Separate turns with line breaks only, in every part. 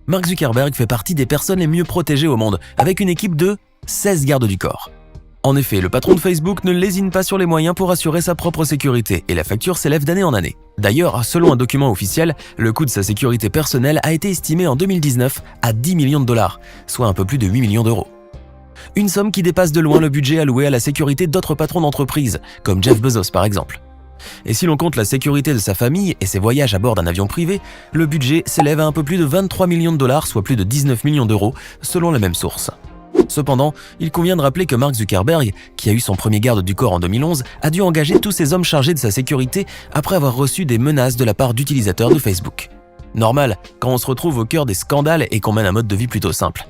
Mark Zuckerberg fait partie des personnes les mieux protégées au monde, avec une équipe de 16 gardes du corps. En effet, le patron de Facebook ne lésine pas sur les moyens pour assurer sa propre sécurité et la facture s'élève d'année en année. D'ailleurs, selon un document officiel, le coût de sa sécurité personnelle a été estimé en 2019 à 10 millions de dollars, soit un peu plus de 8 millions d'euros. Une somme qui dépasse de loin le budget alloué à la sécurité d'autres patrons d'entreprise, comme Jeff Bezos par exemple. Et si l'on compte la sécurité de sa famille et ses voyages à bord d'un avion privé, le budget s'élève à un peu plus de 23 millions de dollars, soit plus de 19 millions d'euros, selon la même source. Cependant, il convient de rappeler que Mark Zuckerberg, qui a eu son premier garde du corps en 2011, a dû engager tous ces hommes chargés de sa sécurité après avoir reçu des menaces de la part d'utilisateurs de Facebook. Normal, quand on se retrouve au cœur des scandales et qu'on mène un mode de vie plutôt simple.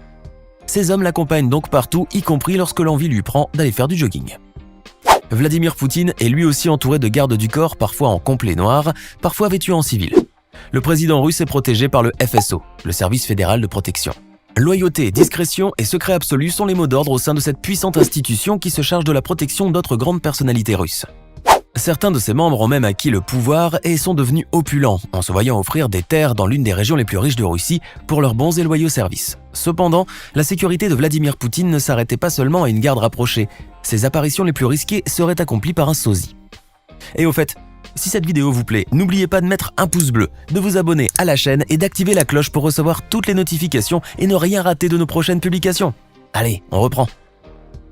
Ces hommes l'accompagnent donc partout, y compris lorsque l'envie lui prend d'aller faire du jogging. Vladimir Poutine est lui aussi entouré de gardes du corps, parfois en complet noir, parfois vêtus en civil. Le président russe est protégé par le FSO, le service fédéral de protection. Loyauté, discrétion et secret absolu sont les mots d'ordre au sein de cette puissante institution qui se charge de la protection d'autres grandes personnalités russes. Certains de ses membres ont même acquis le pouvoir et sont devenus opulents en se voyant offrir des terres dans l'une des régions les plus riches de Russie pour leurs bons et loyaux services. Cependant, la sécurité de Vladimir Poutine ne s'arrêtait pas seulement à une garde rapprochée. Ses apparitions les plus risquées seraient accomplies par un sosie. Et au fait, si cette vidéo vous plaît, n'oubliez pas de mettre un pouce bleu, de vous abonner à la chaîne et d'activer la cloche pour recevoir toutes les notifications et ne rien rater de nos prochaines publications. Allez, on reprend.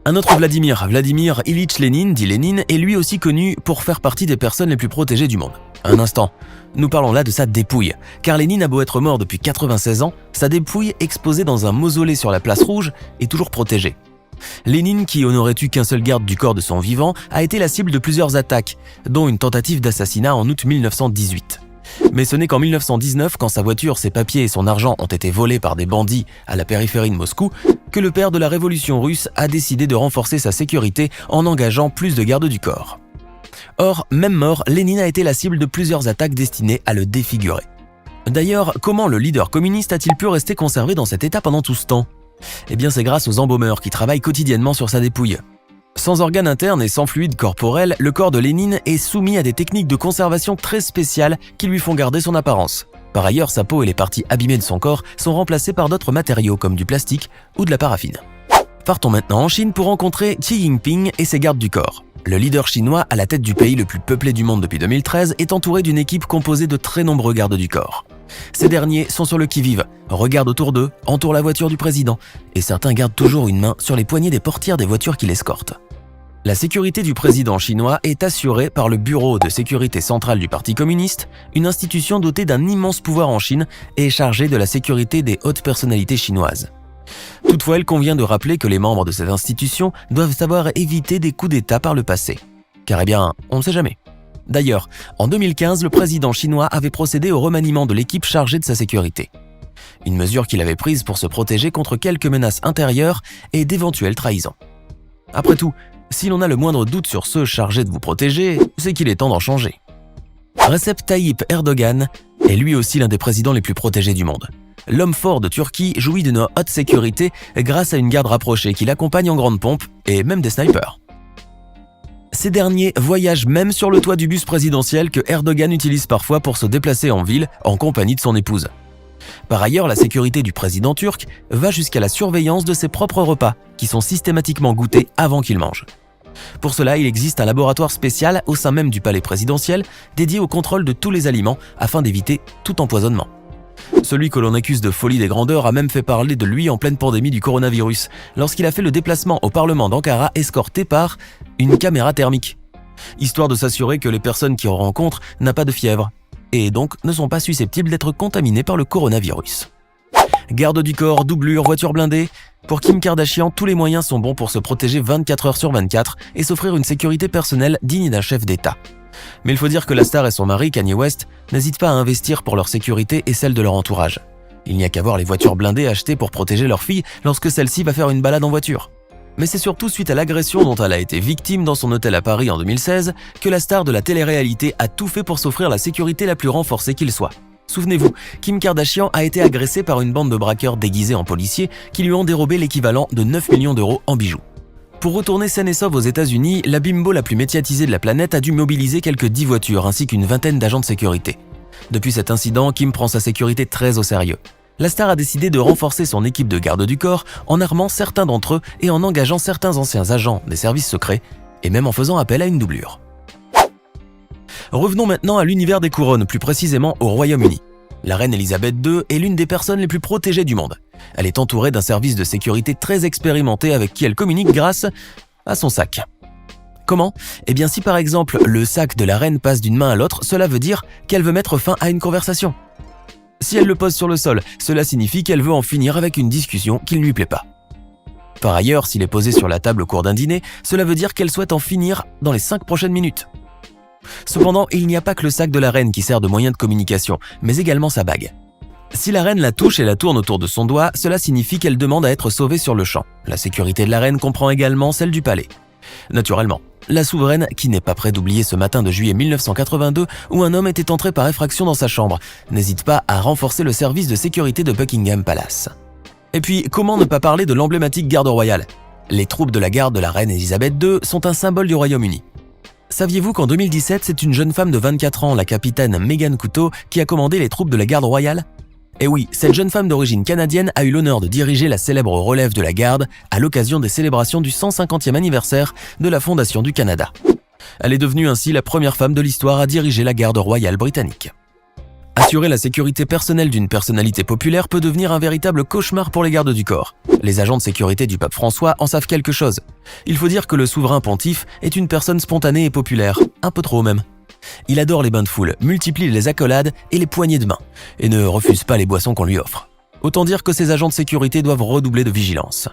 Un autre Vladimir Ilitch Lénine, dit Lénine, est lui aussi connu pour faire partie des personnes les plus protégées du monde. Un instant, nous parlons là de sa dépouille, car Lénine a beau être mort depuis 96 ans, sa dépouille exposée dans un mausolée sur la place Rouge est toujours protégée. Lénine, qui n'aurait eu qu'un seul garde du corps de son vivant, a été la cible de plusieurs attaques, dont une tentative d'assassinat en août 1918. Mais ce n'est qu'en 1919, quand sa voiture, ses papiers et son argent ont été volés par des bandits à la périphérie de Moscou, que le père de la révolution russe a décidé de renforcer sa sécurité en engageant plus de gardes du corps. Or, même mort, Lénine a été la cible de plusieurs attaques destinées à le défigurer. D'ailleurs, comment le leader communiste a-t-il pu rester conservé dans cet état pendant tout ce temps ? Eh bien, c'est grâce aux embaumeurs qui travaillent quotidiennement sur sa dépouille. Sans organes internes et sans fluide corporel, le corps de Lénine est soumis à des techniques de conservation très spéciales qui lui font garder son apparence. Par ailleurs, sa peau et les parties abîmées de son corps sont remplacées par d'autres matériaux comme du plastique ou de la paraffine. Partons maintenant en Chine pour rencontrer Xi Jinping et ses gardes du corps. Le leader chinois, à la tête du pays le plus peuplé du monde depuis 2013, est entouré d'une équipe composée de très nombreux gardes du corps. Ces derniers sont sur le qui-vive, regardent autour d'eux, entourent la voiture du président, et certains gardent toujours une main sur les poignées des portières des voitures qui l'escortent. La sécurité du président chinois est assurée par le Bureau de sécurité centrale du Parti communiste, une institution dotée d'un immense pouvoir en Chine et chargée de la sécurité des hautes personnalités chinoises. Toutefois, il convient de rappeler que les membres de cette institution doivent savoir éviter des coups d'État par le passé. Car on ne sait jamais. D'ailleurs, en 2015, le président chinois avait procédé au remaniement de l'équipe chargée de sa sécurité. Une mesure qu'il avait prise pour se protéger contre quelques menaces intérieures et d'éventuelles trahisons. Après tout, si l'on a le moindre doute sur ceux chargés de vous protéger, c'est qu'il est temps d'en changer. Recep Tayyip Erdogan est lui aussi l'un des présidents les plus protégés du monde. L'homme fort de Turquie jouit d'une haute sécurité grâce à une garde rapprochée qui l'accompagne en grande pompe et même des snipers. Ces derniers voyagent même sur le toit du bus présidentiel que Erdogan utilise parfois pour se déplacer en ville en compagnie de son épouse. Par ailleurs, la sécurité du président turc va jusqu'à la surveillance de ses propres repas, qui sont systématiquement goûtés avant qu'il mange. Pour cela, il existe un laboratoire spécial au sein même du palais présidentiel dédié au contrôle de tous les aliments afin d'éviter tout empoisonnement. Celui que l'on accuse de folie des grandeurs a même fait parler de lui en pleine pandémie du coronavirus, lorsqu'il a fait le déplacement au Parlement d'Ankara escorté par une caméra thermique, histoire de s'assurer que les personnes qu'il rencontre n'ont pas de fièvre, et donc ne sont pas susceptibles d'être contaminées par le coronavirus. Garde du corps, doublure, voiture blindée, pour Kim Kardashian, tous les moyens sont bons pour se protéger 24 heures sur 24 et s'offrir une sécurité personnelle digne d'un chef d'État. Mais il faut dire que la star et son mari, Kanye West, n'hésitent pas à investir pour leur sécurité et celle de leur entourage. Il n'y a qu'à voir les voitures blindées achetées pour protéger leur fille lorsque celle-ci va faire une balade en voiture. Mais c'est surtout suite à l'agression dont elle a été victime dans son hôtel à Paris en 2016 que la star de la télé-réalité a tout fait pour s'offrir la sécurité la plus renforcée qu'il soit. Souvenez-vous, Kim Kardashian a été agressée par une bande de braqueurs déguisés en policiers qui lui ont dérobé l'équivalent de 9 millions d'euros en bijoux. Pour retourner saine et sauve aux États-Unis, la bimbo la plus médiatisée de la planète a dû mobiliser quelques 10 voitures ainsi qu'une vingtaine d'agents de sécurité. Depuis cet incident, Kim prend sa sécurité très au sérieux. La star a décidé de renforcer son équipe de garde du corps en armant certains d'entre eux et en engageant certains anciens agents des services secrets, et même en faisant appel à une doublure. Revenons maintenant à l'univers des couronnes, plus précisément au Royaume-Uni. La reine Elisabeth II est l'une des personnes les plus protégées du monde. Elle est entourée d'un service de sécurité très expérimenté avec qui elle communique grâce à son sac. Comment ? Eh bien si par exemple le sac de la reine passe d'une main à l'autre, cela veut dire qu'elle veut mettre fin à une conversation. Si elle le pose sur le sol, cela signifie qu'elle veut en finir avec une discussion qui ne lui plaît pas. Par ailleurs, s'il est posé sur la table au cours d'un dîner, cela veut dire qu'elle souhaite en finir dans les 5 prochaines minutes. Cependant, il n'y a pas que le sac de la reine qui sert de moyen de communication, mais également sa bague. Si la reine la touche et la tourne autour de son doigt, cela signifie qu'elle demande à être sauvée sur le champ. La sécurité de la reine comprend également celle du palais. Naturellement, la souveraine qui n'est pas près d'oublier ce matin de juillet 1982 où un homme était entré par effraction dans sa chambre, n'hésite pas à renforcer le service de sécurité de Buckingham Palace. Et puis, comment ne pas parler de l'emblématique garde royale ? Les troupes de la garde de la reine Elisabeth II sont un symbole du Royaume-Uni. Saviez-vous qu'en 2017, c'est une jeune femme de 24 ans, la capitaine Megan Couteau, qui a commandé les troupes de la garde royale ? Et oui, cette jeune femme d'origine canadienne a eu l'honneur de diriger la célèbre relève de la garde à l'occasion des célébrations du 150e anniversaire de la Fondation du Canada. Elle est devenue ainsi la première femme de l'histoire à diriger la garde royale britannique. Assurer la sécurité personnelle d'une personnalité populaire peut devenir un véritable cauchemar pour les gardes du corps. Les agents de sécurité du pape François en savent quelque chose. Il faut dire que le souverain pontife est une personne spontanée et populaire, un peu trop même. Il adore les bains de foule, multiplie les accolades et les poignées de main, et ne refuse pas les boissons qu'on lui offre. Autant dire que ces agents de sécurité doivent redoubler de vigilance.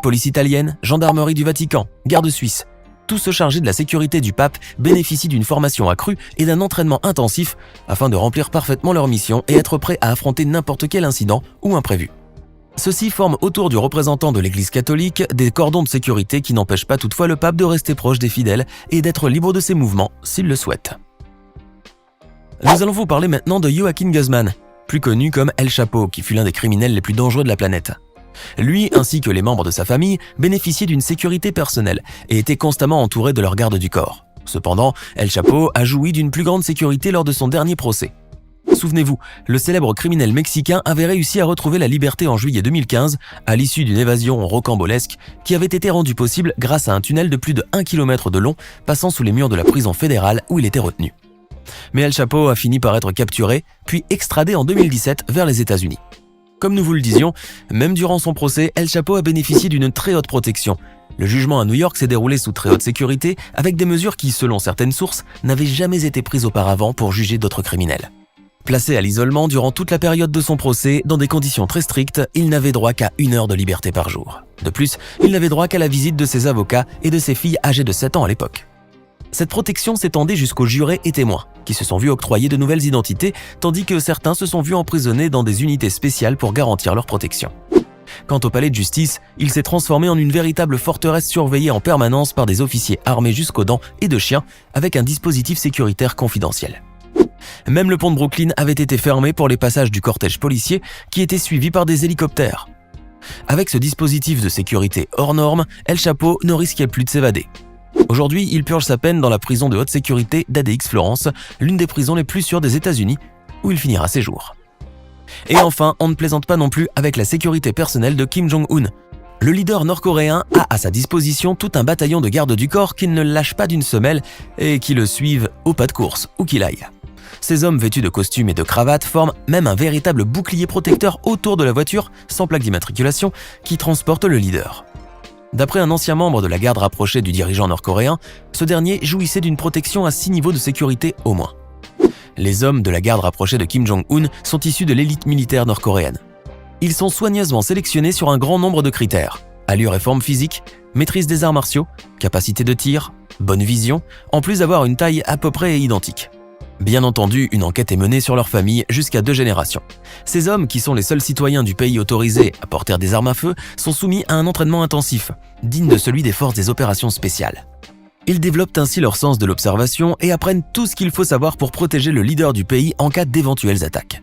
Police italienne, gendarmerie du Vatican, garde suisse, tous ceux chargés de la sécurité du pape bénéficient d'une formation accrue et d'un entraînement intensif afin de remplir parfaitement leur mission et être prêts à affronter n'importe quel incident ou imprévu. Ceux-ci forment autour du représentant de l'Église catholique des cordons de sécurité qui n'empêchent pas toutefois le pape de rester proche des fidèles et d'être libre de ses mouvements s'il le souhaite. Nous allons vous parler maintenant de Joaquin Guzman, plus connu comme El Chapo, qui fut l'un des criminels les plus dangereux de la planète. Lui, ainsi que les membres de sa famille, bénéficiaient d'une sécurité personnelle et étaient constamment entourés de leur garde du corps. Cependant, El Chapo a joui d'une plus grande sécurité lors de son dernier procès. Souvenez-vous, le célèbre criminel mexicain avait réussi à retrouver la liberté en juillet 2015 à l'issue d'une évasion rocambolesque qui avait été rendue possible grâce à un tunnel de plus de 1 km de long passant sous les murs de la prison fédérale où il était retenu. Mais El Chapo a fini par être capturé, puis extradé en 2017 vers les États-Unis. Comme nous vous le disions, même durant son procès, El Chapo a bénéficié d'une très haute protection. Le jugement à New York s'est déroulé sous très haute sécurité avec des mesures qui, selon certaines sources, n'avaient jamais été prises auparavant pour juger d'autres criminels. Placé à l'isolement durant toute la période de son procès, dans des conditions très strictes, il n'avait droit qu'à 1 heure de liberté par jour. De plus, il n'avait droit qu'à la visite de ses avocats et de ses filles âgées de 7 ans à l'époque. Cette protection s'étendait jusqu'aux jurés et témoins, qui se sont vus octroyer de nouvelles identités, tandis que certains se sont vus emprisonnés dans des unités spéciales pour garantir leur protection. Quant au palais de justice, il s'est transformé en une véritable forteresse surveillée en permanence par des officiers armés jusqu'aux dents et de chiens, avec un dispositif sécuritaire confidentiel. Même le pont de Brooklyn avait été fermé pour les passages du cortège policier qui était suivi par des hélicoptères. Avec ce dispositif de sécurité hors norme, El Chapo ne risquait plus de s'évader. Aujourd'hui, il purge sa peine dans la prison de haute sécurité d'ADX Florence, l'une des prisons les plus sûres des États-Unis, où il finira ses jours. Et enfin, on ne plaisante pas non plus avec la sécurité personnelle de Kim Jong-un. Le leader nord-coréen a à sa disposition tout un bataillon de gardes du corps qui ne le lâchent pas d'une semelle et qui le suivent au pas de course, où qu'il aille. Ces hommes vêtus de costumes et de cravates forment même un véritable bouclier protecteur autour de la voiture, sans plaque d'immatriculation, qui transporte le leader. D'après un ancien membre de la garde rapprochée du dirigeant nord-coréen, ce dernier jouissait d'une protection à 6 niveaux de sécurité au moins. Les hommes de la garde rapprochée de Kim Jong-un sont issus de l'élite militaire nord-coréenne. Ils sont soigneusement sélectionnés sur un grand nombre de critères. Allure et forme physique, maîtrise des arts martiaux, capacité de tir, bonne vision, en plus d'avoir une taille à peu près identique. Bien entendu, une enquête est menée sur leur famille jusqu'à 2 générations. Ces hommes, qui sont les seuls citoyens du pays autorisés à porter des armes à feu, sont soumis à un entraînement intensif, digne de celui des forces des opérations spéciales. Ils développent ainsi leur sens de l'observation et apprennent tout ce qu'il faut savoir pour protéger le leader du pays en cas d'éventuelles attaques.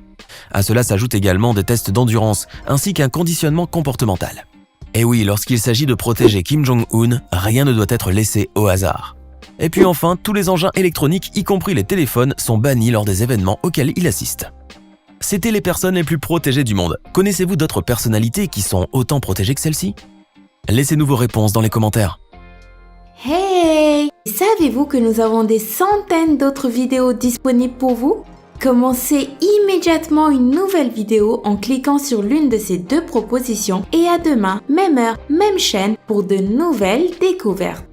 À cela s'ajoutent également des tests d'endurance, ainsi qu'un conditionnement comportemental. Et oui, lorsqu'il s'agit de protéger Kim Jong-un, rien ne doit être laissé au hasard. Et puis enfin, tous les engins électroniques, y compris les téléphones, sont bannis lors des événements auxquels il assiste. C'était les personnes les plus protégées du monde. Connaissez-vous d'autres personnalités qui sont autant protégées que celles-ci? Laissez-nous vos réponses dans les commentaires.
Hey! Savez-vous que nous avons des centaines d'autres vidéos disponibles pour vous? Commencez immédiatement une nouvelle vidéo en cliquant sur l'une de ces deux propositions et à demain, même heure, même chaîne pour de nouvelles découvertes.